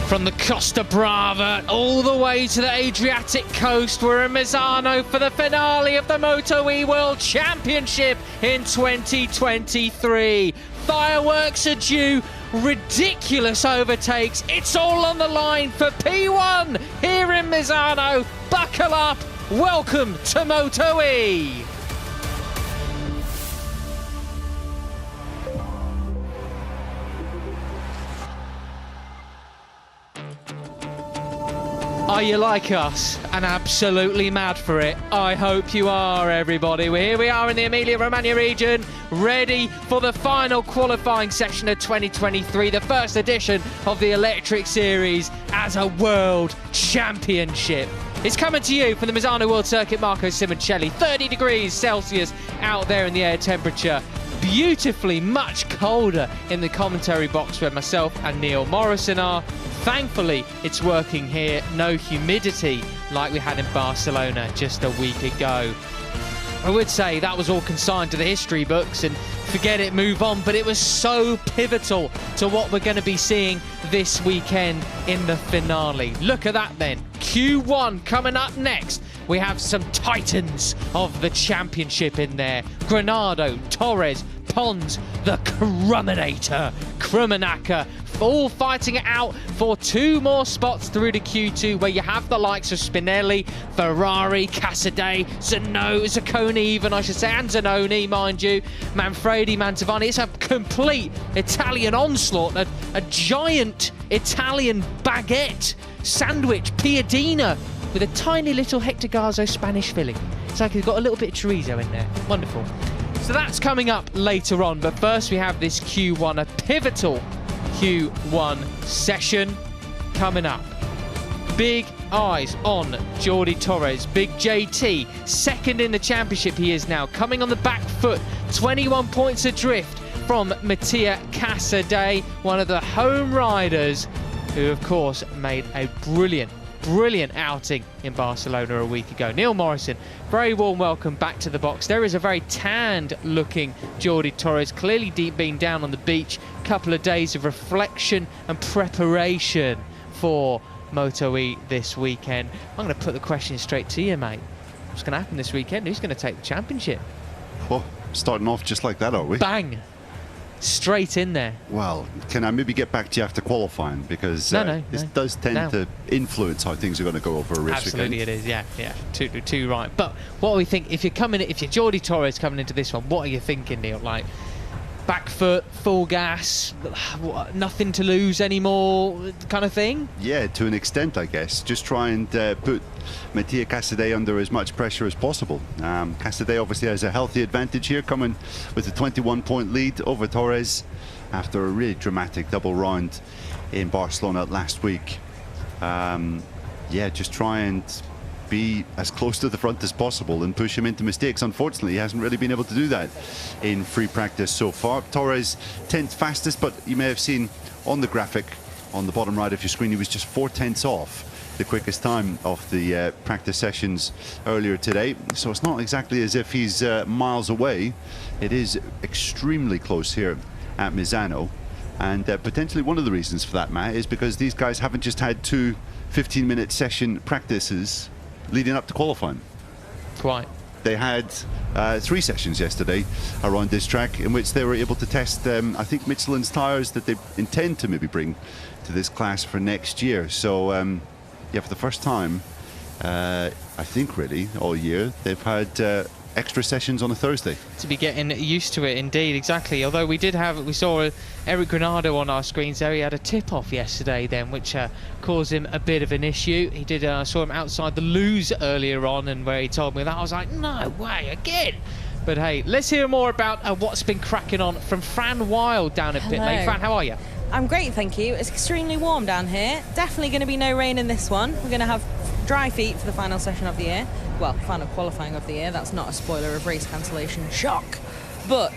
From the Costa Brava all the way to the Adriatic coast, we're in Misano for the finale of the MotoE World Championship in 2023. Fireworks are due, ridiculous overtakes. It's all on the line for P1 here in Misano. Buckle up, welcome to MotoE. Are you like us and absolutely mad for it? I hope you are, everybody. Here we are in the Emilia-Romagna region, ready for the final qualifying session of 2023, the first edition of the Electric Series as a World Championship. It's coming to you from the Misano World Circuit Marco Simoncelli. 30 degrees Celsius out there in the air temperature. Beautifully much colder in the commentary box where myself and Neil Morrison are. Thankfully, it's working here. No humidity like we had in Barcelona just a week ago. I would say that was all consigned to the history books and forget it, move on, but it was so pivotal to what we're going to be seeing this weekend in the finale. Look at that then. Q1 coming up next. We have some titans of the championship in there. Granado, Torres, Pons, the Cruminator, Krumenaka, all fighting it out for two more spots through to Q2, where you have the likes of Spinelli, Ferrari, Casadei, Zacconi even, I should say, and Zanoni, mind you, Manfredi, Mantovani. It's a complete Italian onslaught, a giant Italian baguette sandwich, piadina, with a tiny little Hector Garzo Spanish filling. It's like it's got a little bit of chorizo in there. Wonderful. So that's coming up later on, but first we have this Q1, a pivotal Q1 session coming up. Big eyes on Jordi Torres. Big JT, second in the championship he is now, coming on the back foot, 21 points adrift from Mattia Casadei, one of the home riders who of course made a brilliant outing in Barcelona a week ago. Neil Morrison, very warm welcome back to the box. There is a very tanned looking Jordi Torres, clearly been down on the beach. Couple of days of reflection and preparation for MotoE this weekend. I'm going to put the question straight to you, mate. What's going to happen this weekend? Who's going to take the championship? Oh, starting off just like that, are we? Bang! Straight in there. Well, can I maybe get back to you after qualifying? Because this does tend to influence how things are going to go over a race Absolutely weekend. it is, yeah. Too right. But what do we think, if you're Jordi Torres coming into this one, what are you thinking, Neil? Like, back foot, full gas, nothing to lose anymore kind of thing? Yeah, to an extent, I guess. Just try and put Mattia Casadei under as much pressure as possible. Casadei obviously has a healthy advantage here, coming with a 21-point lead over Torres after a really dramatic double round in Barcelona last week. Just try and be as close to the front as possible and push him into mistakes. Unfortunately, he hasn't really been able to do that in free practice so far. Torres 10th fastest, but you may have seen on the graphic on the bottom right of your screen, he was just 4/10 off the quickest time of the practice sessions earlier today. So it's not exactly as if he's miles away. It is extremely close here at Misano. And potentially one of the reasons for that, Matt, is because these guys haven't just had two 15-minute session practices leading up to qualifying. Quite. They had 3 sessions yesterday around this track in which they were able to test, I think, Michelin's tyres that they intend to maybe bring to this class for next year. So, for the first time, I think really all year, they've had extra sessions on a Thursday. To be getting used to it, indeed, exactly. Although we saw Eric Granado on our screens there. He had a tip-off yesterday then, which caused him a bit of an issue. He did, saw him outside the Lose earlier on, and where he told me that, I was like, no way, again. But hey, let's hear more about what's been cracking on from Fran Wild down at pit lane. Fran, how are you? I'm great, thank you. It's extremely warm down here. Definitely going to be no rain in this one. We're going to have dry feet for the final session of the year. Well, final qualifying of the year. That's not a spoiler of race cancellation. Shock. But,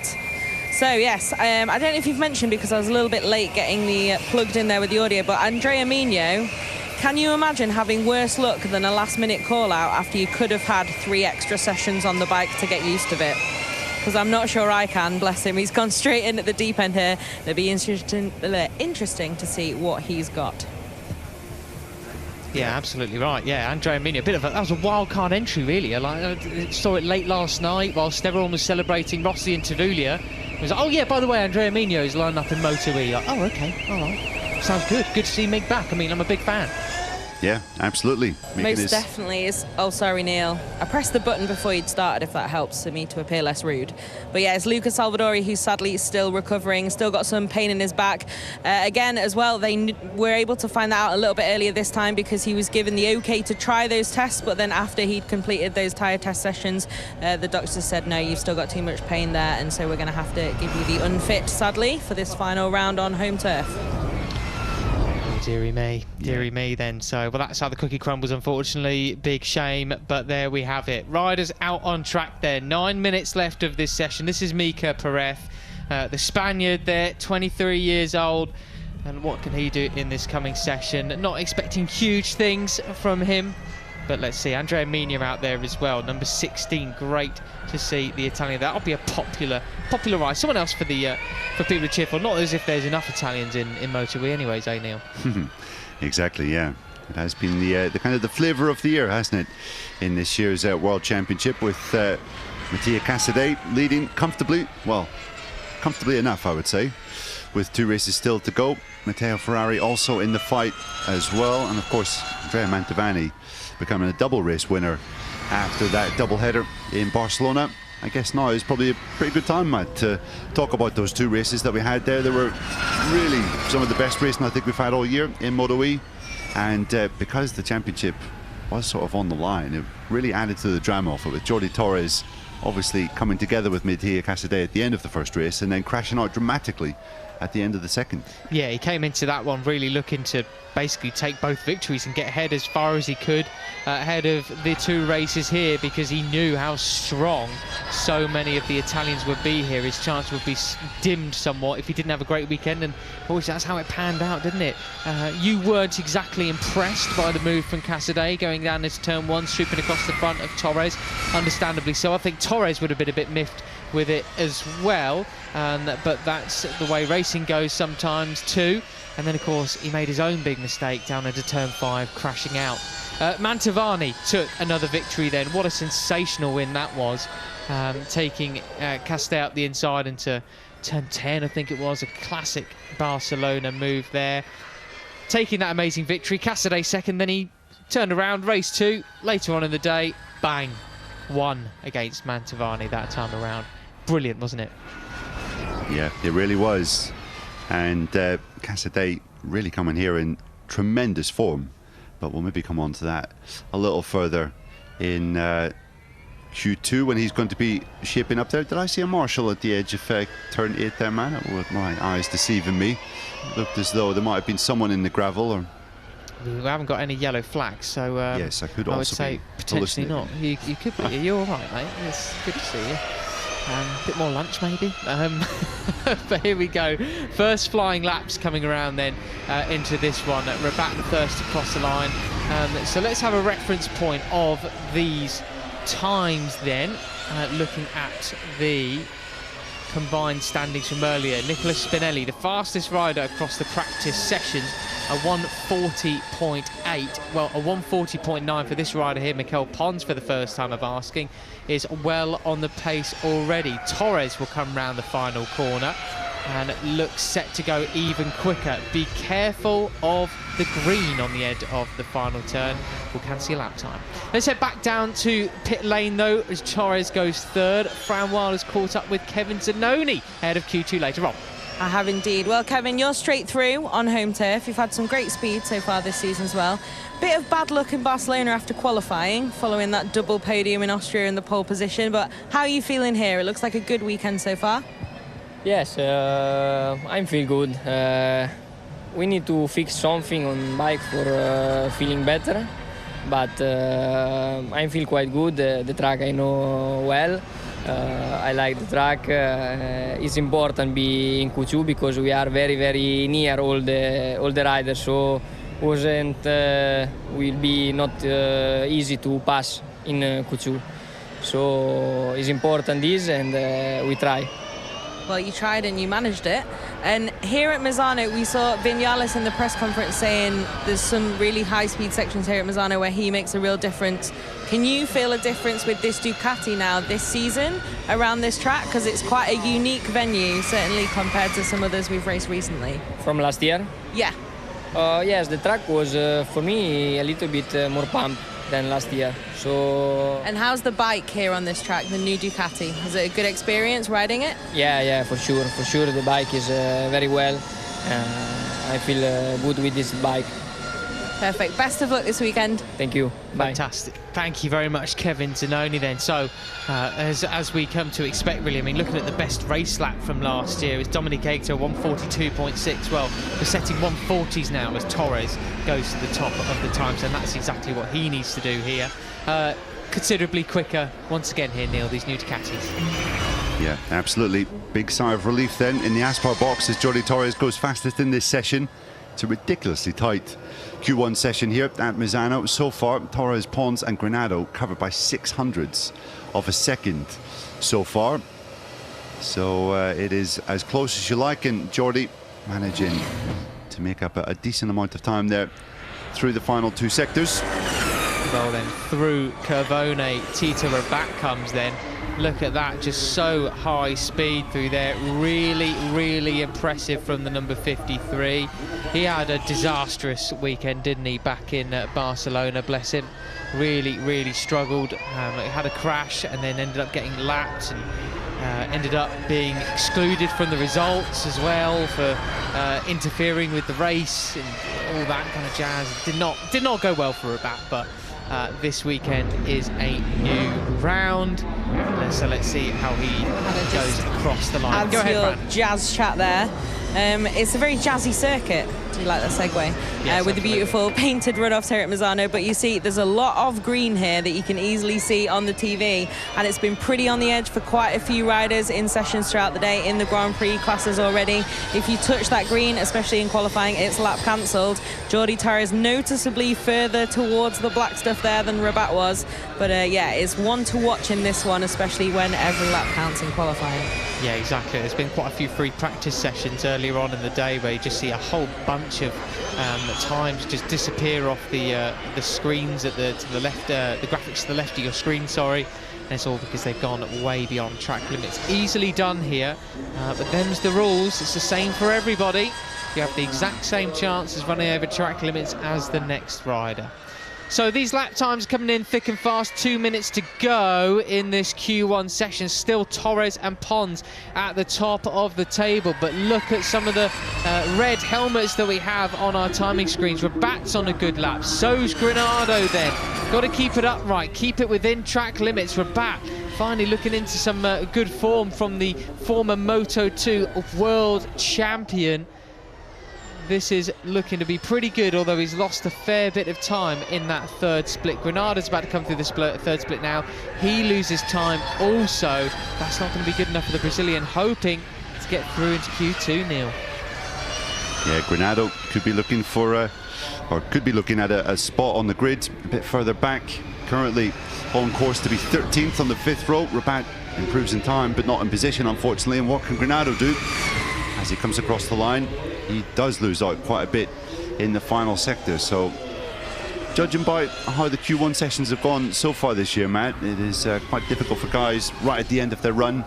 so yes, I don't know if you've mentioned, because I was a little bit late getting the plugged in there with the audio, but Andrea Migno, can you imagine having worse luck than a last-minute call-out after you could have had 3 extra sessions on the bike to get used to it? Because I'm not sure I can, bless him. He's gone straight in at the deep end here. It'll be interesting to see what he's got. Yeah, absolutely right. Yeah, Andrea Migno, that was a wild card entry, really. I saw it late last night whilst everyone was celebrating Rossi and Tavulia. It was like, oh yeah, by the way, Andrea Migno is lined up in MotoE. Like, oh, okay, all right. Sounds good. Good to see Mig back. I mean, I'm a big fan. Yeah, absolutely. Most definitely is. Oh, sorry, Neil. I pressed the button before you'd started, if that helps for me to appear less rude. But yeah, it's Luca Salvadori, who's sadly still recovering, still got some pain in his back. Again, as well, they were able to find that out a little bit earlier this time because he was given the okay to try those tests, but then after he'd completed those tyre test sessions, the doctors said, no, you've still got too much pain there, and so we're going to have to give you the unfit, sadly, for this final round on home turf. Deary me then. So, well, that's how the cookie crumbles, unfortunately. Big shame, but there we have it. Riders out on track there. 9 minutes left of this session. This is Mika Perez, the Spaniard there, 23 years old. And what can he do in this coming session? Not expecting huge things from him, but let's see. Andrea Migno out there as well, number 16. Great to see the Italian. That'll be a popular ride. Someone else for people to cheer for. Not as if there's enough Italians in MotoE anyways, eh, Neil? Exactly, yeah. It has been the kind of the flavour of the year, hasn't it, in this year's World Championship, with Mattia Casadei leading comfortably. Well, comfortably enough, I would say, with 2 races still to go. Matteo Ferrari also in the fight as well, and of course Andrea Mantovani becoming a double race winner after that double header in Barcelona. I guess now is probably a pretty good time, Matt, to talk about those 2 races that we had there. They were really some of the best racing I think we've had all year in MotoE, and because the championship was sort of on the line, it really added to the drama of it, with Jordi Torres obviously coming together with Mattia Casadei at the end of the first race and then crashing out dramatically at the end of the second. Yeah, he came into that one really looking to basically take both victories and get ahead as far as he could ahead of the 2 races here, because he knew how strong so many of the Italians would be here. His chance would be dimmed somewhat if he didn't have a great weekend, and obviously that's how it panned out, didn't it? You weren't exactly impressed by the move from Casadei going down into turn 1, swooping across the front of Torres, understandably so. I think Torres would have been a bit miffed with it as well, but that's the way racing goes sometimes too. And then of course he made his own big mistake down into turn 5, crashing out. Mantovani took another victory then. What a sensational win that was, taking Casadei out the inside into turn 10, I think it was. A classic Barcelona move there, taking that amazing victory. Casadei second, then he turned around, race 2 later on in the day, bang, won against Mantovani that time around. Brilliant, wasn't it? Yeah, it really was. And Casadei really coming here in tremendous form, but we'll maybe come on to that a little further in Q2 when he's going to be shaping up there. Did I see a marshal at the edge of turn 8 there, man? Or my eyes deceiving me? It looked as though there might have been someone in the gravel. Or we haven't got any yellow flags, so yes, I could I also would say potentially not. You could be. You're all right, mate. It's good to see you. A bit more lunch maybe, but here we go. First flying laps coming around then into this one. Rabat the first to cross the line. So let's have a reference point of these times then, looking at the combined standings from earlier. Nicola Spinelli, the fastest rider across the practice sessions, a 140.8. Well, a 140.9 for this rider here, Mikel Pons, for the first time of asking, is well on the pace already. Torres will come round the final corner and looks set to go even quicker. Be careful of the green on the edge of the final turn. We can see a lap time. Let's head back down to pit lane though, as Torres goes third. Fran Wilder's caught up with Kevin Zanoni ahead of Q2 later on. I have indeed. Well, Kevin, you're straight through on home turf. You've had some great speed so far this season as well. Bit of bad luck in Barcelona after qualifying, following that double podium in Austria in the pole position. But how are you feeling here? It looks like a good weekend so far. Yes, I feel good. We need to fix something on bike for feeling better. But I feel quite good. The track I know well. I like the track. It's important to be in Q2 because we are very, very near all the riders. So will be not easy to pass in Q2. So it's important this, and we try. Well, you tried and you managed it. And here at Misano, we saw Vinales in the press conference saying there's some really high-speed sections here at Misano where he makes a real difference. Can you feel a difference with this Ducati now this season around this track? Because it's quite a unique venue, certainly compared to some others we've raced recently. From last year? Yeah. Yes, the track was, for me, a little bit more pumped than last year. So. And how's the bike here on this track, the new Ducati? Is it a good experience riding it? Yeah, for sure. For sure, the bike is very well. I feel good with this bike. Perfect. Best of luck this weekend. Thank you. Bye. Fantastic. Thank you very much, Kevin Zanoni then. So, as we come to expect, really, I mean, looking at the best race lap from last year, it's Dominic Aguilar, 142.6. Well, we're setting 140s now as Torres goes to the top of the times, and that's exactly what he needs to do here. Considerably quicker, once again here, Neil, these new Ducatis. Yeah, absolutely. Big sigh of relief then in the Aspar box as Jordi Torres goes fastest in this session. It's a ridiculously tight Q1 session here at Misano. So far, Torres, Pons and Granado covered by 600ths of a second so far. So it is as close as you like, and Jordi managing to make up a decent amount of time there through the final two sectors. Well then, through Curvone, Tito Rabat comes then. Look at that, just so high speed through there. Really, really impressive from the number 53. He had a disastrous weekend, didn't he, back in Barcelona, bless him. Really, really struggled. Had a crash and then ended up getting lapped and ended up being excluded from the results as well for interfering with the race and all that kind of jazz. Did not go well for Rabat, but this weekend is a new round. So let's see how he goes across the line. Go ahead, Fran. Jazz chat there. It's a very jazzy circuit. Do you like that segue? Yes, with the beautiful painted runoffs here at Misano. But you see, there's a lot of green here that you can easily see on the TV. And it's been pretty on the edge for quite a few riders in sessions throughout the day in the Grand Prix classes already. If you touch that green, especially in qualifying, it's lap cancelled. Jordi Torres noticeably further towards the black stuff there than Rabat was. But yeah, it's one to watch in this one, especially when every lap counts in qualifying. Yeah, exactly. There's been quite a few free practice sessions earlier on in the day where you just see a whole bunch of times just disappear off the screens at to the left, the graphics to the left of your screen, sorry. And it's all because they've gone way beyond track limits. Easily done here, but them's the rules. It's the same for everybody. You have the exact same chance as running over track limits as the next rider. So these lap times coming in thick and fast. 2 minutes to go in this Q1 session. Still Torres and Pons at the top of the table. But look at some of the red helmets that we have on our timing screens. Rabat's on a good lap. So's Granado then. Got to keep it upright. Keep it within track limits. Rabat finally looking into some good form from the former Moto2 world champion. This is looking to be pretty good, although he's lost a fair bit of time in that third split. Granada's about to come through the third split now. He loses time also. That's not going to be good enough for the Brazilian, hoping to get through into Q2, Neil. Yeah, Granado could be looking for could be looking at a spot on the grid a bit further back. Currently on course to be 13th on the 5th row. Rabat improves in time, but not in position, unfortunately. And what can Granado do as he comes across the line? He does lose out quite a bit in the final sector. So judging by how the Q1 sessions have gone so far this year, Matt, it is quite difficult for guys right at the end of their run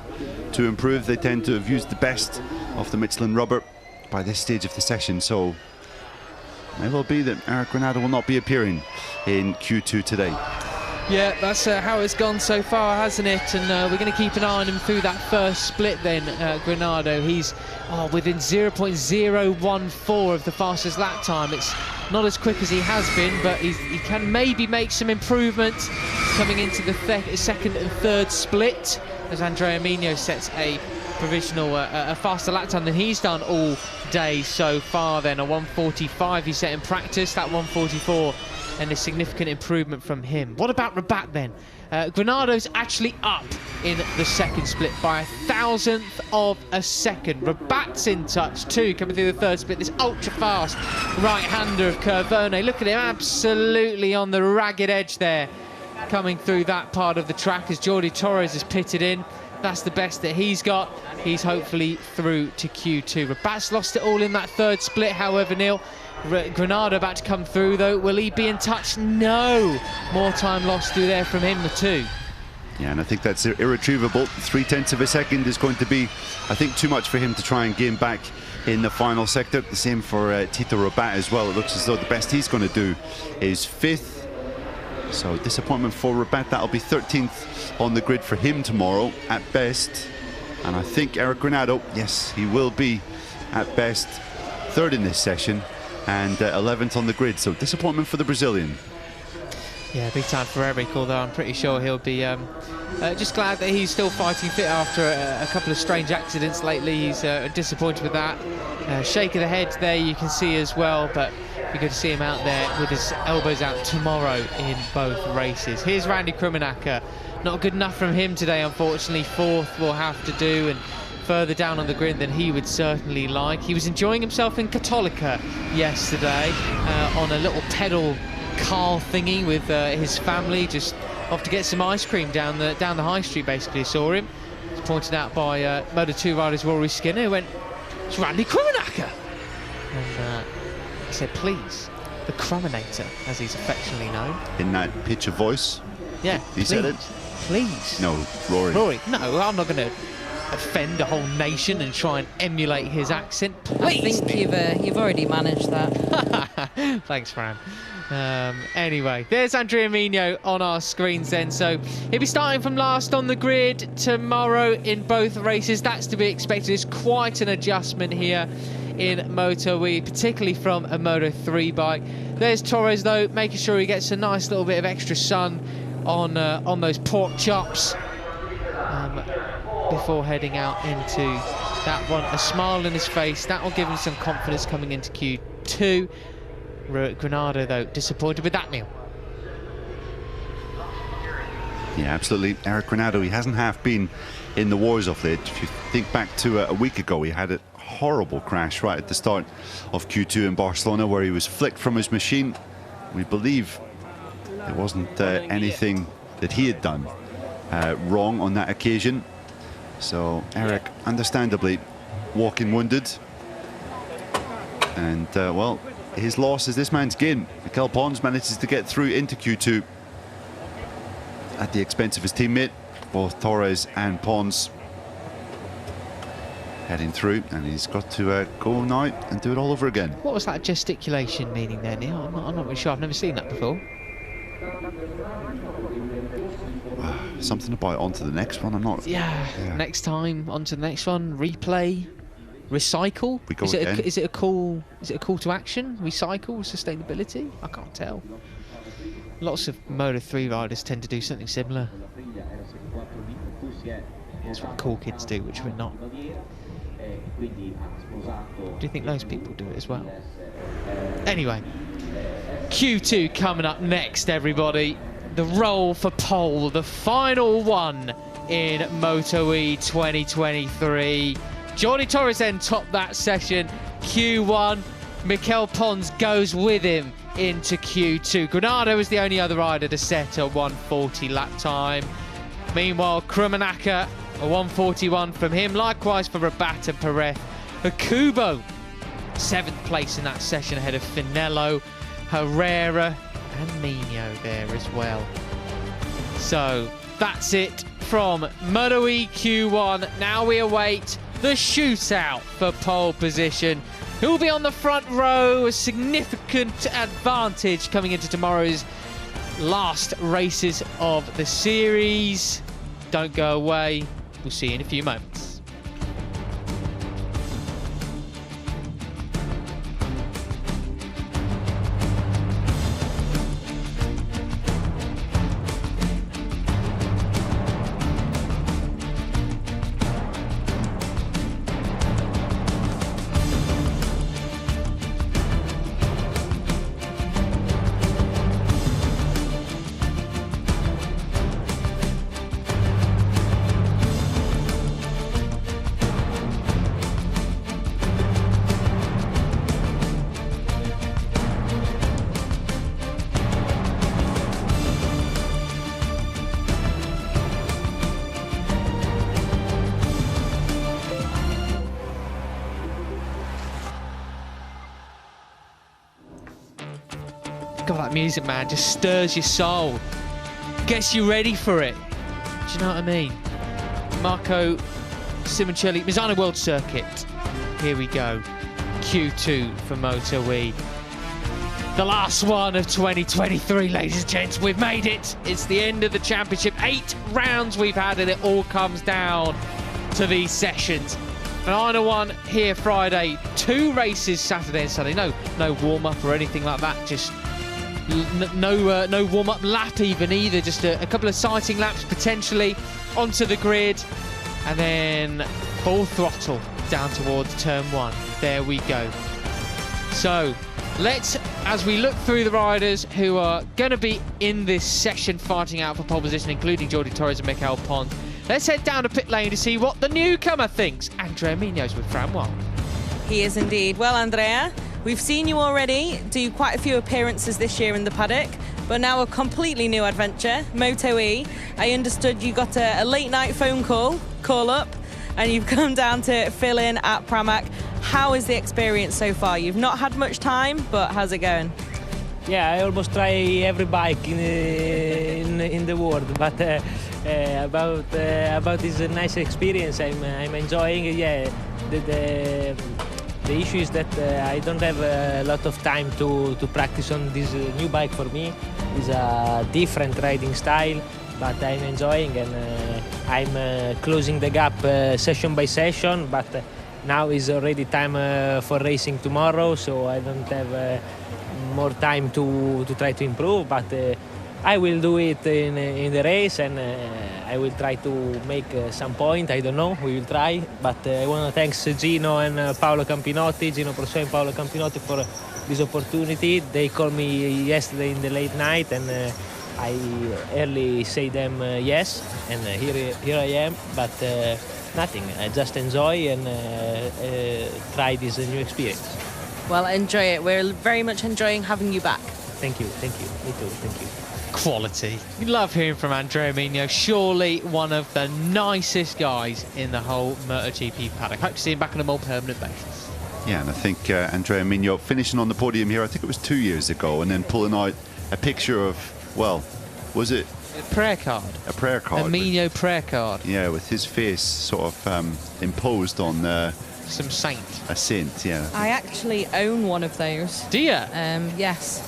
to improve. They tend to have used the best of the Michelin rubber by this stage of the session. So it may well be that Eric Granado will not be appearing in Q2 today. Yeah, that's how it's gone so far, hasn't it? And we're going to keep an eye on him through that first split then, Granado. He's within 0.014 of the fastest lap time. It's not as quick as he has been, but he can maybe make some improvements coming into the second and third split, as Andrea Mino sets a provisional, a faster lap time than he's done all day so far then. A 1:45 he set in practice, that 1:44. And a significant improvement from him. What about Rabat then? Granado's actually up in the second split by 1,000th of a second. Rabat's in touch too, coming through the third split. This ultra-fast right-hander of Curvone. Look at him, absolutely on the ragged edge there, coming through that part of the track as Jordi Torres is pitted in. That's the best that he's got. He's hopefully through to Q2. Rabat's lost it all in that third split, however, Neil. Granado about to come through, though. Will he be in touch? No. More time lost through there from him, too. Yeah, and I think that's irretrievable. 0.3 of a second is going to be, I think, too much for him to try and gain back in the final sector. The same for Tito Rabat as well. It looks as though the best he's going to do is 5th. So disappointment for Rabat. That'll be 13th on the grid for him tomorrow at best. And I think Eric Granado, yes, he will be at best 3rd in this session and 11th on the grid. So disappointment for the Brazilian. Yeah, big time for Eric, although I'm pretty sure he'll be just glad that he's still fighting fit after a couple of strange accidents lately. He's disappointed with that. Shake of the head there you can see as well, but it'd be good to see him out there with his elbows out tomorrow in both races. Here's Randy Krummenacher. Not good enough from him today, unfortunately. 4th will have to do, and further down on the grid than he would certainly like. He was enjoying himself in Católica yesterday on a little pedal car thingy with his family, just off to get some ice cream down the high street. Basically, saw him. It was pointed out by Moto2 riders Rory Skinner, who went, "It's Randy Krummenacher," and he said, "Please, the Krummenator," as he's affectionately known. In that pitch of voice. Yeah, he said it. Please. No, Rory. Rory, no, I'm not going to offend a whole nation and try and emulate his accent. Please. I think you've already managed that. Thanks, Fran. Anyway, there's Andrea Mino on our screens then. So he'll be starting from last on the grid tomorrow in both races. That's to be expected. It's quite an adjustment here in MotoE, particularly from a Moto3 bike. There's Torres, though, making sure he gets a nice little bit of extra sun on those pork chops before heading out into that one. A smile on his face. That will give him some confidence coming into Q2. Granado, though, disappointed with that, Neil. Yeah, absolutely. Eric Granado, he hasn't half been in the wars of late. If you think back to a week ago, he had a horrible crash right at the start of Q2 in Barcelona where he was flicked from his machine. We believe it wasn't anything that he had done wrong on that occasion. So Eric, understandably, walking wounded. And, well, his loss is this man's gain. Mikel Pons manages to get through into Q2 at the expense of his teammate. Both Torres and Pons heading through, and he's got to go now and do it all over again. What was that gesticulation meaning there, Neil? I'm not really sure. I've never seen that before. Something about on to the next one. I'm not. Yeah. Next time, on to the next one. Replay. Recycle? We go is it a call to action? Recycle? Sustainability? I can't tell. Lots of Moto3 riders tend to do something similar. That's what cool kids do, which we're not. Do you think those people do it as well? Anyway, Q2 coming up next, everybody. The roll for pole, the final one in MotoE 2023. Jordi Torres then topped that session. Q1, Mikel Pons goes with him into Q2. Granado was the only other rider to set a 140 lap time. Meanwhile, Krummenacher, a 141 from him. Likewise for Rabat and Perez. Kubo, 7th place in that session ahead of Finello, Herrera and Mino there as well. So that's it from MotoE Q1. Now we await the shootout for pole position. Who will be on the front row? A significant advantage coming into tomorrow's last races of the series. Don't go away. We'll see you in a few moments. God, that music, man, just stirs your soul. Gets you ready for it. Do you know what I mean? Marco Simoncelli, Misano World Circuit. Here we go. Q2 for MotoE. The last one of 2023, ladies and gents. We've made it. It's the end of the championship. 8 rounds we've had, and it all comes down to these sessions. Final one here Friday. 2 races Saturday and Sunday. No warm-up or anything like that. Just no warm-up lap either. Just a couple of sighting laps potentially onto the grid, and then full throttle down towards turn 1. There we go. So let's, as we look through the riders who are going to be in this session fighting out for pole position, including Jordi Torres and Michael Pons, let's head down to pit lane to see what the newcomer thinks. Andrea Munoz with Fran Wong. He is indeed. Well, Andrea, we've seen you already do quite a few appearances this year in the paddock, but now a completely new adventure, MotoE. I understood you got a late night phone call up, and you've come down to fill in at Pramac. How is the experience so far? You've not had much time, but how's it going? Yeah, I almost try every bike in the world, but about this nice experience, I'm enjoying. Yeah, the issue is that I don't have a lot of time to practice on this new bike. For me, it's a different riding style, but I'm enjoying, and I'm closing the gap session by session. But now is already time for racing tomorrow, so I don't have more time to try to improve. But I will do it in the race, and I will try to make some point. I don't know, we will try. But I want to thank Gino and Paolo Campinotti, Gino Proso and Paolo Campinotti for this opportunity. They called me yesterday in the late night, and I early say them yes, and here I am. But nothing, I just enjoy and try this new experience. Well, enjoy it. We're very much enjoying having you back. Thank you, me too, thank you. Quality. We love hearing from Andrea Munoz. Surely one of the nicest guys in the whole MotoGP paddock. Hope to see him back on a more permanent basis. Yeah, and I think Andrea Munoz finishing on the podium here, I think it was 2 years ago, and then pulling out a picture of, well, was it? A prayer card. A prayer card. A Munoz prayer card. Yeah, with his face sort of imposed on some saint. A saint, yeah. I actually own one of those. Do you? Yes.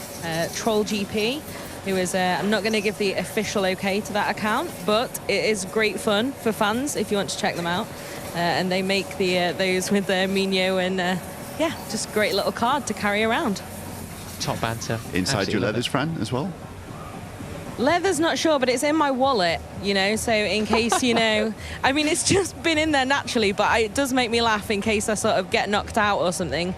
Troll GP, who is, I'm not going to give the official okay to that account, but it is great fun for fans if you want to check them out. And they make those with Mino, and yeah, just great little card to carry around. Top banter. Inside Absolutely your leathers, Fran, as well? Leather's not sure, but it's in my wallet, you know, so in case, you know, I mean, it's just been in there naturally, but it does make me laugh in case I sort of get knocked out or something.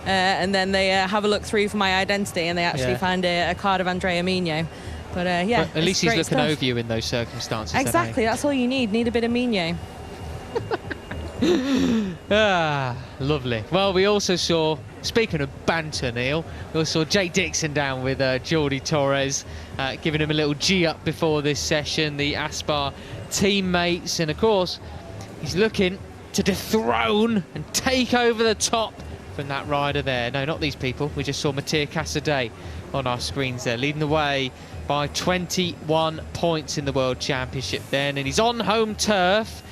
And then they have a look through for my identity, and they actually find a card of Andrea Mino. But yeah, but at least he's looking stuff. over you in those circumstances. Exactly, that's all you need a bit of Mino. Lovely. Well, we also saw, speaking of banter, Neil, we also saw Jay Dixon down with Jordi Torres, giving him a little G up before this session, the Aspar teammates, and of course he's looking to dethrone and take over the top from that rider there. No, not these people. We just saw Mattia Casadei on our screens there, leading the way by 21 points in the World Championship then, and he's on home turf.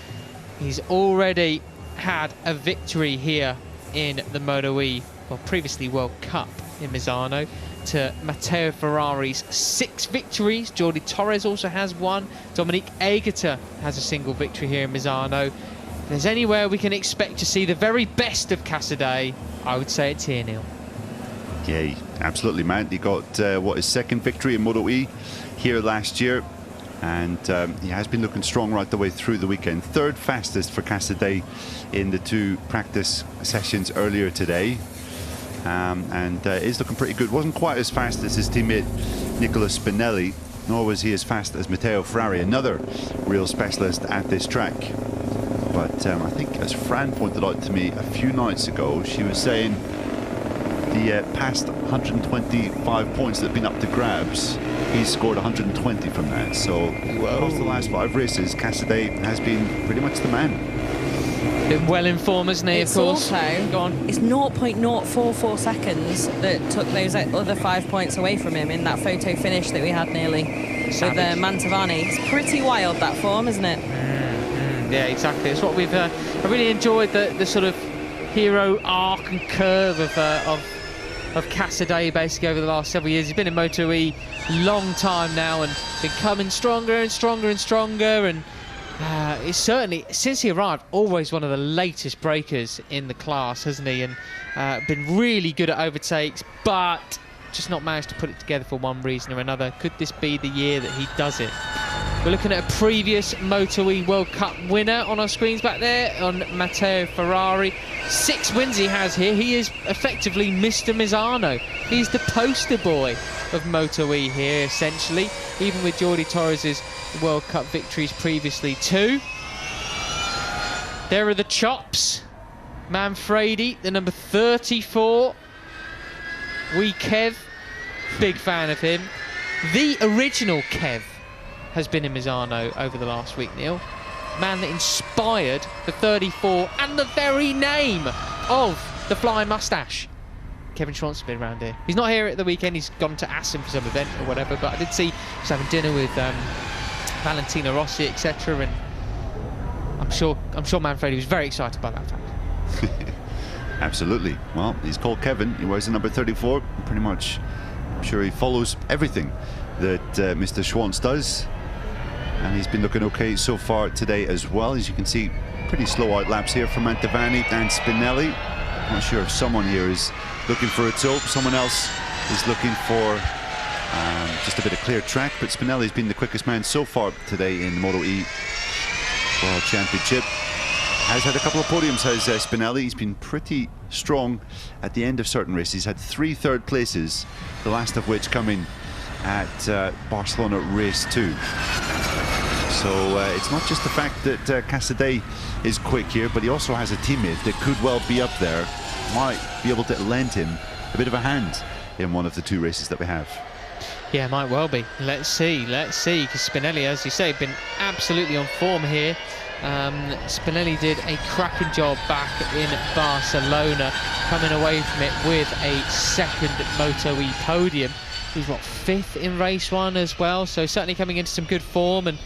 He's already had a victory here in the MotoE, well, previously World Cup in Misano, to Matteo Ferrari's 6 victories. Jordi Torres also has 1. Dominique Aegerter has a single victory here in Misano. If there's anywhere we can expect to see the very best of Casadei, I would say it's here, Neil. Yeah, absolutely, man. He got, his second victory in MotoE here last year. And he has been looking strong right the way through the weekend. 3rd fastest for Casadei in the 2 practice sessions earlier today. And is looking pretty good. Wasn't quite as fast as his teammate Nicola Spinelli, nor was he as fast as Matteo Ferrari, another real specialist at this track. But I think, as Fran pointed out to me a few nights ago, she was saying the past 125 points that have been up to grabs, he's scored 120 from that. So across the last 5 races, Casadei has been pretty much the man. Been well informed, hasn't he, of It's course. also, Go on. it's 0.044 seconds that took those other 5 points away from him in that photo finish that we had nearly with Mantovani. It's pretty wild, that form, isn't it? Yeah, exactly. It's what we've. I really enjoyed the sort of hero arc and curve of Casadei basically over the last several years. He's been in MotoE a long time now and been coming stronger and stronger and stronger. And he's certainly, since he arrived, always one of the latest breakers in the class, hasn't he? And been really good at overtakes, but just not managed to put it together for one reason or another. Could this be the year that he does it? We're looking at a previous MotoE World Cup winner on our screens back there, on Matteo Ferrari. 6 wins he has here. He is effectively Mr. Misano. He's the poster boy of MotoE here, essentially, even with Jordi Torres's World Cup victories previously too. There are the chops. Manfredi, the number 34. Wee Kev, big fan of him. The original Kev has been in Misano over the last week, Neil. Man that inspired the 34 and the very name of the flying mustache. Kevin Schwantz has been around here. He's not here at the weekend, he's gone to Assen for some event or whatever, but I did see he was having dinner with Valentino Rossi, etc. And I'm sure Manfredi was very excited by that fact. Absolutely. Well, he's called Kevin. He wears the number 34. Pretty much, I'm sure he follows everything that Mr. Schwantz does. And he's been looking okay so far today as well. As you can see, pretty slow out laps here for Mantovani and Spinelli. Not sure if someone here is looking for a tow. Someone else is looking for just a bit of clear track. But Spinelli's been the quickest man so far today in the MotoE World Championship. Has had a couple of podiums, has Spinelli. He's been pretty strong at the end of certain races. He's had 3 third places, the last of which coming at Barcelona race 2. So it's not just the fact that Casadei is quick here, but he also has a teammate that could well be up there, might be able to lend him a bit of a hand in one of the 2 races that we have. Yeah, might well be. Let's see, because Spinelli, as you say, been absolutely on form here. Spinelli did a cracking job back in Barcelona, coming away from it with a second MotoE podium. He's what, 5th in race 1 as well, so certainly coming into some good form and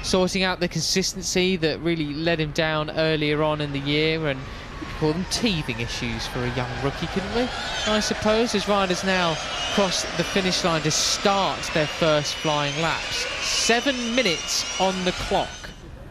sorting out the consistency that really let him down earlier on in the year. And we could call them teething issues for a young rookie, couldn't we? I suppose, as riders now cross the finish line to start their first flying laps. 7 minutes on the clock,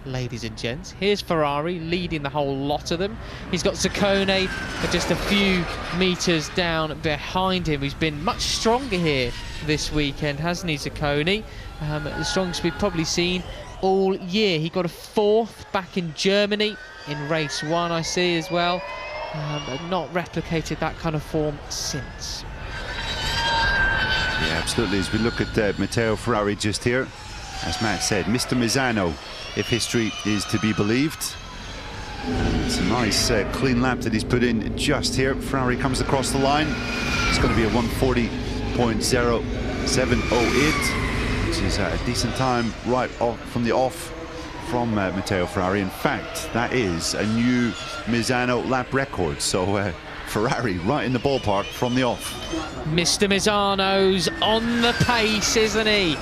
ladies and gents. Here's Ferrari leading the whole lot of them. He's got Zaccone just a few meters down behind him. He's been much stronger here this weekend, hasn't he, Zaccone? The strongest we've probably seen all year. He got a 4th back in Germany in race 1, I see as well. But not replicated that kind of form since. Yeah, absolutely. As we look at Matteo Ferrari just here, as Matt said, Mr. Misano, if history is to be believed. It's a nice clean lap that he's put in just here. Ferrari comes across the line. It's going to be a 140.0708, which is a decent time right off from the off from Matteo Ferrari. In fact, that is a new Misano lap record. So Ferrari right in the ballpark from the off. Mr. Misano's on the pace, isn't he?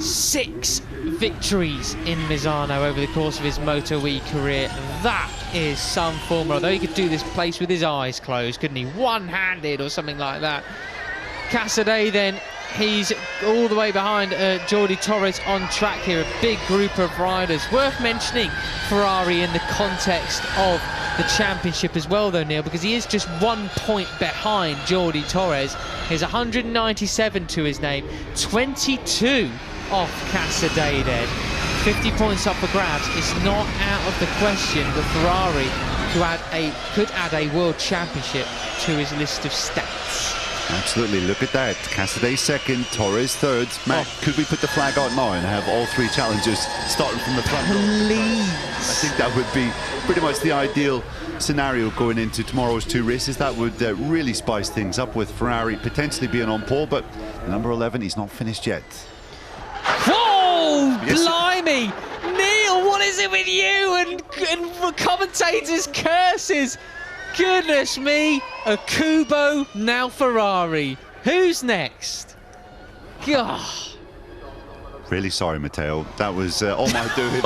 6 victories in Misano over the course of his MotoE career. That is some form. Although he could do this place with his eyes closed, couldn't he? One-handed or something like that. Casadei then, he's all the way behind Jordi Torres on track here. A big group of riders. Worth mentioning Ferrari in the context of the championship as well, though, Neil, because he is just 1 point behind Jordi Torres. He's 197 to his name, 22 off Casadei then. 50 points up for grabs. It's not out of the question that Ferrari could add a world championship to his list of stats. Absolutely, look at that. Casadei 2nd, Torres 3rd. Matt, could we put the flag out now and have all 3 challengers starting from the front row? Please. I think that would be pretty much the ideal scenario going into tomorrow's 2 races. That would really spice things up, with Ferrari potentially being on pole, but number 11, he's not finished yet. Whoa! Yes. Blimey! Neil, what What is it with you and commentators' curses? Goodness me, a Kubo, now Ferrari. Who's next? God. Really sorry, Matteo. That was all my doing.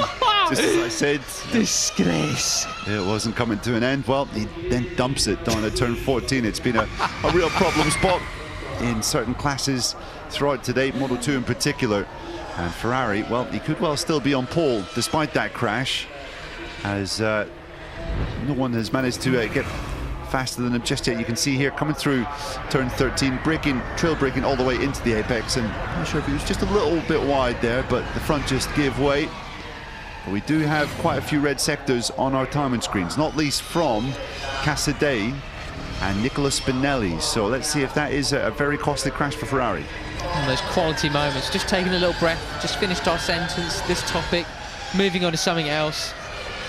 Just as I said. Disgrace. It wasn't coming to an end. Well, he then dumps it down at turn 14. It's been a real problem spot in certain classes throughout today, Moto2 in particular. And Ferrari, well, he could well still be on pole despite that crash, as no one has managed to get faster than him just yet. You can see here coming through turn 13, trail braking all the way into the apex, and I'm not sure if he was just a little bit wide there, but the front just gave way. But we do have quite a few red sectors on our timing screens, not least from Casadei and Nicola Spinelli. So let's see if that is a very costly crash for Ferrari. And those quality moments, just taking a little breath, just finished our sentence, this topic, moving on to something else.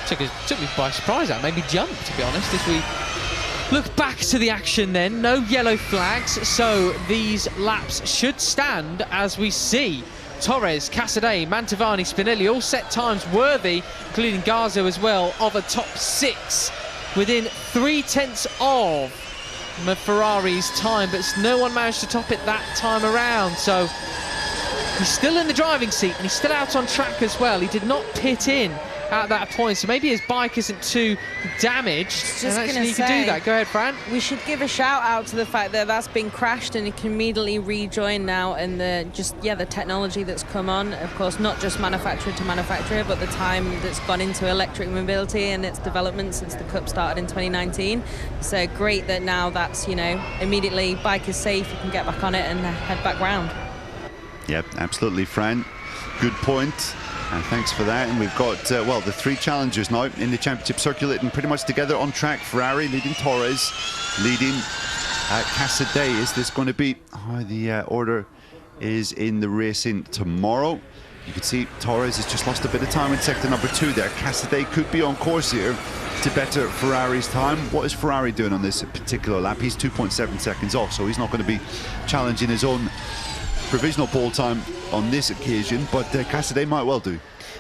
Took me by surprise, that made me jump, to be honest, as we look back to the action then. No yellow flags, so these laps should stand as we see Torres, Casadei, Mantovani, Spinelli all set times worthy, including Garza as well, of a top 6 within 3/10 of Ferrari's time, but no one managed to top it that time around. So he's still in the driving seat and he's still out on track as well. He did not pit in at that point, so maybe his bike isn't too damaged, and actually he can do that. Go ahead, Fran. We should give a shout out to the fact that that's been crashed and he can immediately rejoin now, and the technology that's come on, of course, not just manufacturer to manufacturer, but the time that's gone into electric mobility and its development since the Cup started in 2019. So great that now that's, you know, immediately bike is safe, you can get back on it and head back round. Yep, absolutely, Fran. Good point. And thanks for that. And we've got, well, the 3 challengers now in the championship circulating pretty much together on track. Ferrari leading Torres, leading Casadei. Is this going to be how the order is in the racing tomorrow? You can see Torres has just lost a bit of time in sector number 2 there. Casadei could be on course here to better Ferrari's time. What is Ferrari doing on this particular lap? He's 2.7 seconds off, so he's not going to be challenging his own provisional pole time on this occasion, but Casadei might well do.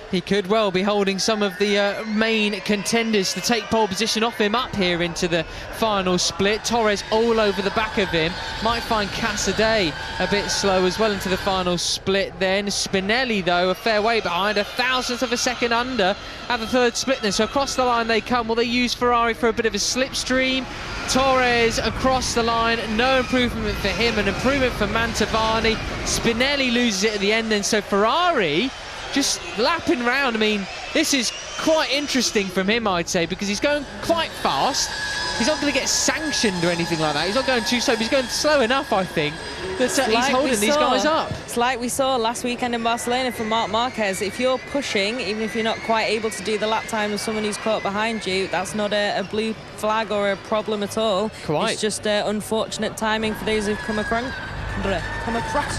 He could well be holding some of the main contenders to take pole position off him up here into the final split. Torres all over the back of him. Might find Casadei a bit slow as well into the final split then. Spinelli, though, a fair way behind, 1,000th of a second under at the third split then. So across the line they come. Will they use Ferrari for a bit of a slipstream? Torres across the line, no improvement for him, an improvement for Mantovani. Spinelli loses it at the end then, so Ferrari just lapping round. I mean, this is quite interesting from him, I'd say, because he's going quite fast. He's not going to get sanctioned or anything like that. He's not going too slow, but he's going slow enough, I think, that he's holding these guys up. It's like we saw last weekend in Barcelona from Marc Marquez. If you're pushing, even if you're not quite able to do the lap time of someone who's caught behind you, that's not a blue flag or a problem at all. Quite. It's just unfortunate timing for those who've come across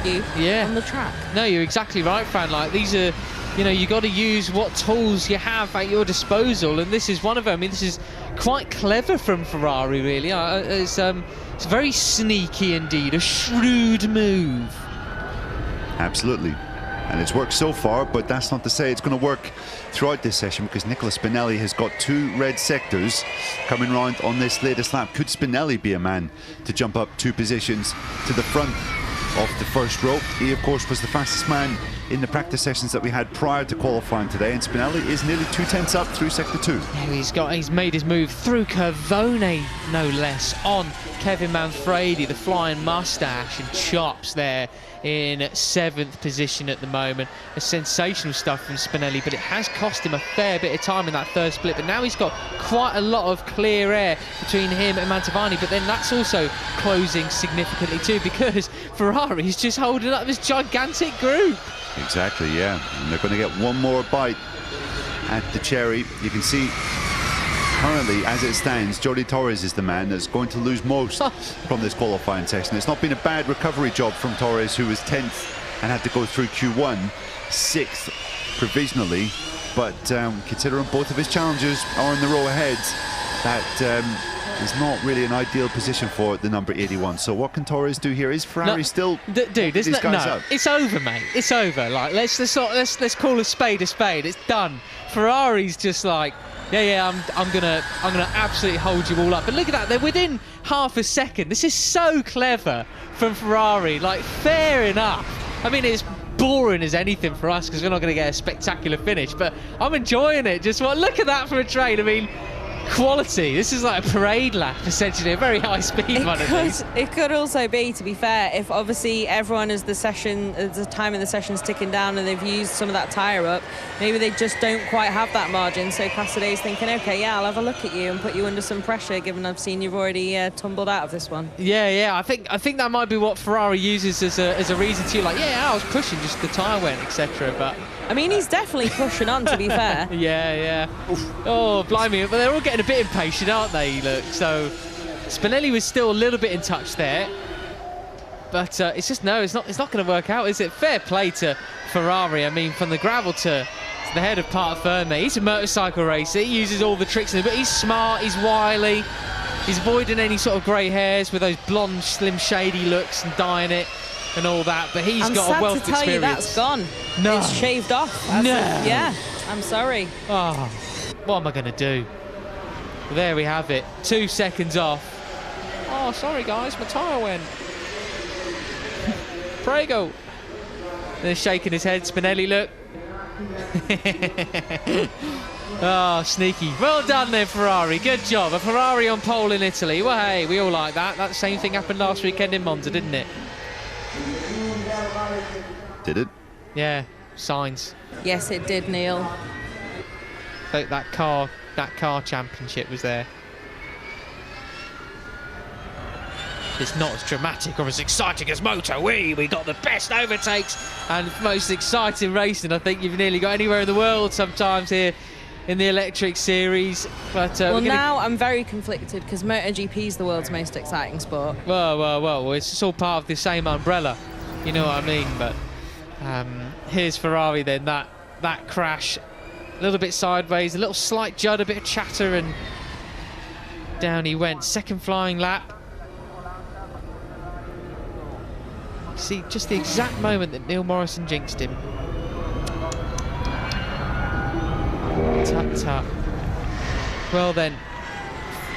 you on the track. No, you're exactly right, Fran. Like, these are, you know, you got to use what tools you have at your disposal, and this is one of them. I mean, this is quite clever from Ferrari, really. It's very sneaky indeed, a shrewd move. Absolutely. And it's worked so far, but that's not to say it's going to work throughout this session, because Nicola Spinelli has got 2 red sectors coming round on this latest lap. Could Spinelli be a man to jump up 2 positions to the front of the first row? He, of course, was the fastest man in the practice sessions that we had prior to qualifying today, and Spinelli is nearly 2/10 up through sector 2. Yeah, he's made his move through Curvone, no less, on Kevin Manfredi, the flying mustache, and chops there in 7th position at the moment. A sensational stuff from Spinelli, but it has cost him a fair bit of time in that third split. But now he's got quite a lot of clear air between him and Mantovani, but then that's also closing significantly too, because Ferrari's just holding up this gigantic group. Exactly, yeah. And they're going to get one more bite at the cherry. You can see currently, as it stands, Jordi Torres is the man that's going to lose most from this qualifying session. It's not been a bad recovery job from Torres, who was 10th and had to go through Q1, 6th provisionally. But considering both of his challengers are in the row ahead, that is not really an ideal position for the number 81. So what can Torres do here? Is Ferrari still dude, these guys up? It's over, mate. It's over. Like, let's call a spade a spade. It's done. Ferrari's just like, yeah, I'm gonna absolutely hold you all up. But look at that, they're within half a second. This is so clever from Ferrari. Like, fair enough. I mean, it's boring as anything for us because we're not going to get a spectacular finish, but I'm enjoying it. Just look at that for a train. I mean, quality. This is like a parade lap, essentially, a very high speed one of these. It could also be, to be fair, if obviously everyone as the time in the session's ticking down and they've used some of that tyre up, maybe they just don't quite have that margin. So Casadei's thinking, okay, yeah, I'll have a look at you and put you under some pressure, given I've seen you've already tumbled out of this one. Yeah. I think that might be what Ferrari uses as a reason to, like, yeah, I was pushing, just the tyre went, etc. But I mean, he's definitely pushing on, to be fair. Yeah. Oh, blimey. But they're all getting a bit impatient, aren't they, look? So Spinelli was still a little bit in touch there. But it's just, no, it's not going to work out, is it? Fair play to Ferrari. I mean, from the gravel to the head of Part Ferme. He's a motorcycle racer. He uses all the tricks in it, but he's smart, he's wily. He's avoiding any sort of grey hairs with those blonde, slim, shady looks and dyeing it and all that, but he's got a wealth of experience. I'm sad to tell you that's gone. No. It's shaved off. Yeah, I'm sorry. Oh, what am I going to do? There we have it. 2 seconds off. Oh, sorry, guys. My tyre went. Prego. They're shaking his head. Spinelli, look. Oh, sneaky. Well done there, Ferrari. Good job. A Ferrari on pole in Italy. Well, hey, we all like that. That same thing happened last weekend in Monza, didn't it? Did it? Yeah, signs. Yes, it did, Neil. Like that car championship was there. It's not as dramatic or as exciting as MotoE. We got the best overtakes and most exciting racing I think you've nearly got anywhere in the world sometimes here in the electric series. But well, now I'm very conflicted because MotoGP is the world's most exciting sport. Well, it's just all part of the same umbrella. You know what I mean? But here's Ferrari then, that crash, a little bit sideways, a little slight jud, a bit of chatter, and down he went. Second flying lap. See, just the exact moment that Neil Morrison jinxed him. Tut. Well then,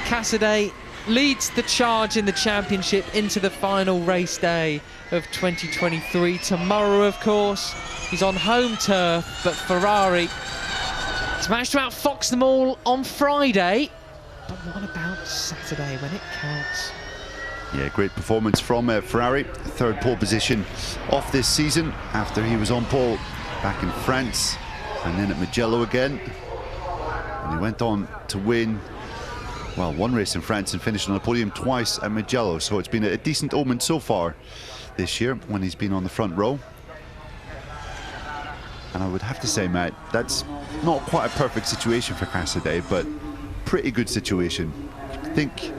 Casadei leads the charge in the championship into the final race day of 2023. Tomorrow, of course, he's on home turf, but Ferrari has managed to outfox them all on Friday. But what about Saturday when it counts? Yeah, great performance from Ferrari. Third pole position off this season after he was on pole back in France and then at Mugello again. And he went on to win, well, one race in France and finished on the podium twice at Mugello. So it's been a decent omen so far this year when he's been on the front row. And I would have to say, Matt, that's not quite a perfect situation for Casadei, but pretty good situation. I think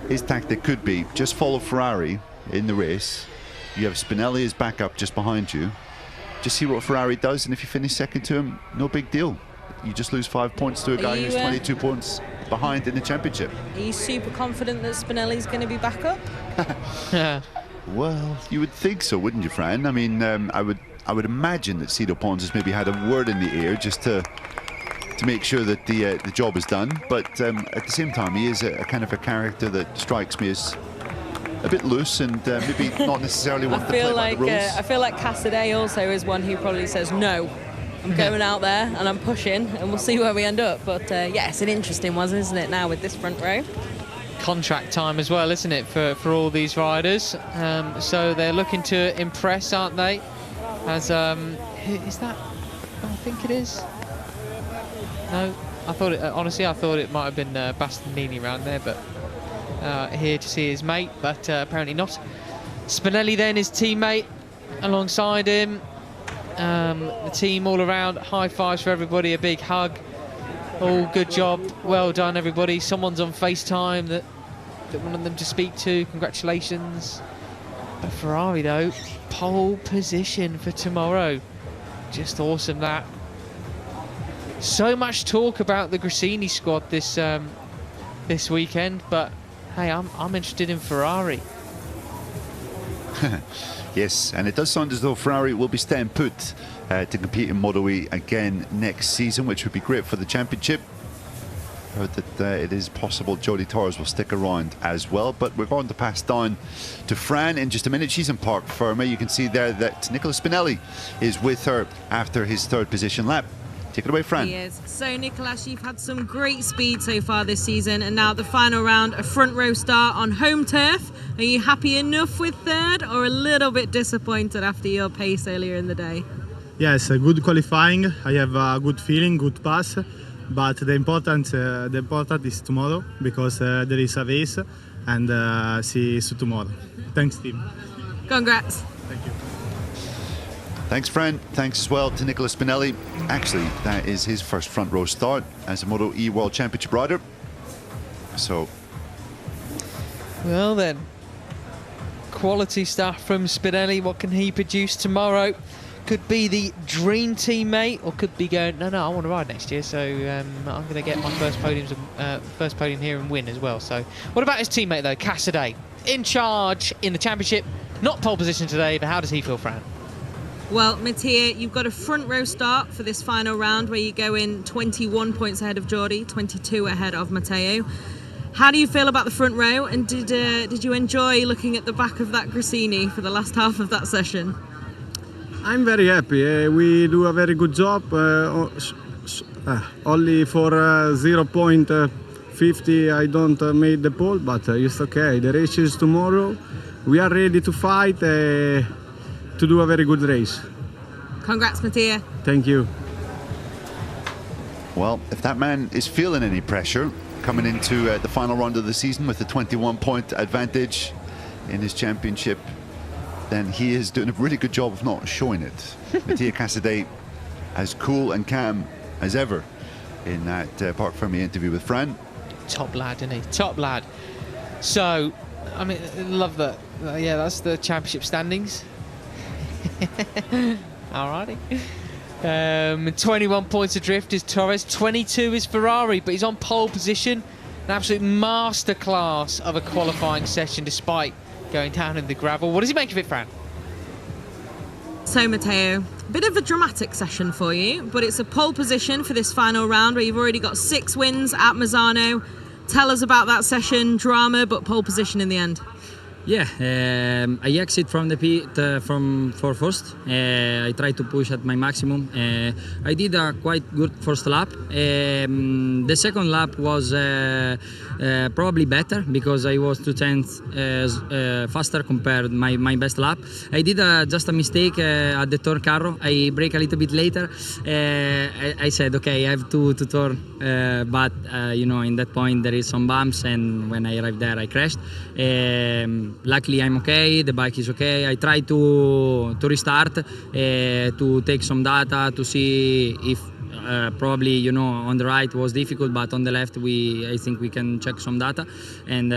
his tactic could be just follow Ferrari in the race. You have Spinelli as backup just behind you. Just see what Ferrari does, and if you finish second to him, no big deal. You just lose 5 points to a guy who's 22 points behind in the championship. Are you super confident that Spinelli's going to be back up? Well, you would think so, wouldn't you, Fran? I mean, I would imagine that Cito Pons has maybe had a word in the ear just to make sure that the job is done. But at the same time, he is a kind of a character that strikes me as a bit loose and maybe not necessarily want to play by the rules. I feel like Casadei also is one who probably says, no, I'm going out there and I'm pushing and we'll see where we end up. But yeah, it's an interesting one, isn't it, now with this front row? Contract time as well, isn't it, for all these riders? So they're looking to impress, aren't they? As is that? I think it is. No, I thought it. Honestly, I thought it might have been Bastianini around there, but here to see his mate, but apparently not. Spinelli then, his teammate, alongside him. The team all around, high fives for everybody, a big hug. All good job, well done everybody. Someone's on FaceTime that wanted them to speak to. Congratulations. But Ferrari though, pole position for tomorrow. Just awesome that. So much talk about the Grassini squad this weekend, but hey, I'm interested in Ferrari. Yes, and it does sound as though Ferrari will be staying put to compete in MotoE again next season, which would be great for the championship. Heard that it is possible Jodie Torres will stick around as well, but we're going to pass down to Fran in just a minute. She's in Parc Ferme. You can see there that Nicola Spinelli is with her after his third position lap. Take it away, Fran. He is. So, Nicolas, you've had some great speed so far this season, and now the final round, a front row start on home turf. Are you happy enough with third, or a little bit disappointed after your pace earlier in the day? Yes, a good qualifying. I have a good feeling, good pass. But the important is tomorrow, because there is a race, and see you tomorrow. Thanks, team. Congrats. Thank you. Thanks, Fran. Thanks as well to Nicola Spinelli. Actually, that is his first front row start as a MotoE World Championship rider. So, Well then, quality stuff from Spinelli. What can he produce tomorrow? Could be the dream teammate, or could be going, no, I want to ride next year, so I'm going to get my first podium here and win as well. So, what about his teammate though, Cassidy, in charge in the championship, not pole position today, but how does he feel, Fran? Well, Mattia, you've got a front row start for this final round where you go in 21 points ahead of Jordi, 22 ahead of Matteo. How do you feel about the front row, and did you enjoy looking at the back of that Grassini for the last half of that session? I'm very happy. We do a very good job. Only for 0.50 I don't made the pole, but it's okay. The race is tomorrow. We are ready to fight to do a very good race. Congrats, Mattia. Thank you. well, if that man is feeling any pressure coming into the final round of the season with a 21-point advantage in his championship, then he is doing a really good job of not showing it. Mattia Cassidy as cool and calm as ever in that Parc Ferme interview with Fran. Top lad, isn't he? Top lad. So, I mean, love that. Yeah, that's the championship standings. Alrighty. 21 points adrift is Torres, 22 is Ferrari, but he's on pole position. An absolute masterclass of a qualifying session despite going down in the gravel. What does he make of it, Fran? So, Matteo, a bit of a dramatic session for you, but it's a pole position for this final round where you've already got 6 wins at Misano. Tell us about that session, drama, but pole position in the end. Yeah, I exit from the pit for first. I tried to push at my maximum. I did a quite good first lap. The second lap was probably better because I was 2/10 faster compared my best lap. I did just a mistake at the turn carro. I brake a little bit later. I said, okay, I have to turn, but you know, in that point there is some bumps, and when I arrived there, I crashed. Luckily, I'm okay. The bike is okay. I tried to restart to take some data to see if probably, you know, on the right was difficult, but on the left I think we can check some data. And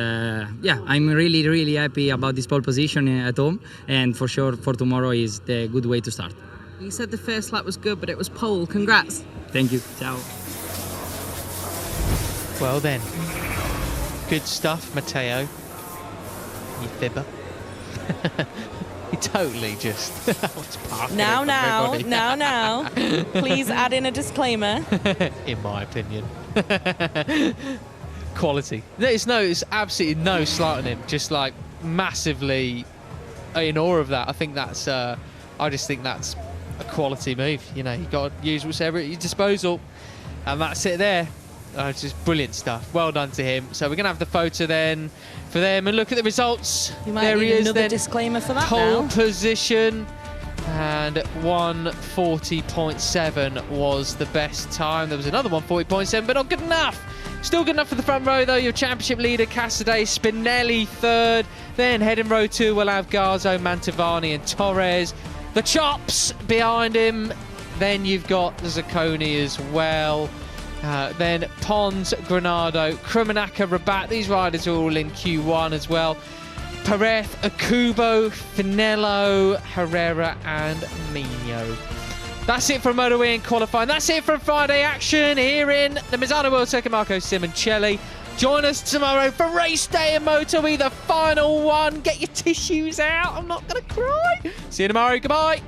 yeah, I'm really happy about this pole position at home, and for sure for tomorrow is the good way to start. You said the first lap was good, but it was pole. Congrats. Thank you. Ciao. Well then, good stuff, Matteo. You fibber. He totally just was parking Now, it from everybody. now. Please add in a disclaimer. In my opinion. Quality. There's absolutely no slight on him. Just like massively in awe of that. I think that's, I just think that's a quality move. You know, you got to use whatever at your disposal. And that's it there. It's just brilliant stuff. Well done to him. So we're going to have the photo then for them and look at the results. You might there need he is another then. disclaimer for that Pole now. position. And 1:40.7 was the best time. There was another 1:40.7, but not good enough. Still good enough for the front row, though. Your championship leader, Cassidy, Spinelli third. Then head in row 2, we'll have Garzo, Mantovani and Torres. The chops behind him. Then you've got Zacconi as well. Then Pons, Granado, Krumanaka, Rabat. These riders are all in Q1 as well. Perez, Akubo, Finello, Herrera and Mino. That's it for MotoE in qualifying. That's it for Friday action here in the Misano World Circuit. Marco Simoncelli. Join us tomorrow for race day in MotoE, the final one. Get your tissues out. I'm not going to cry. See you tomorrow. Goodbye.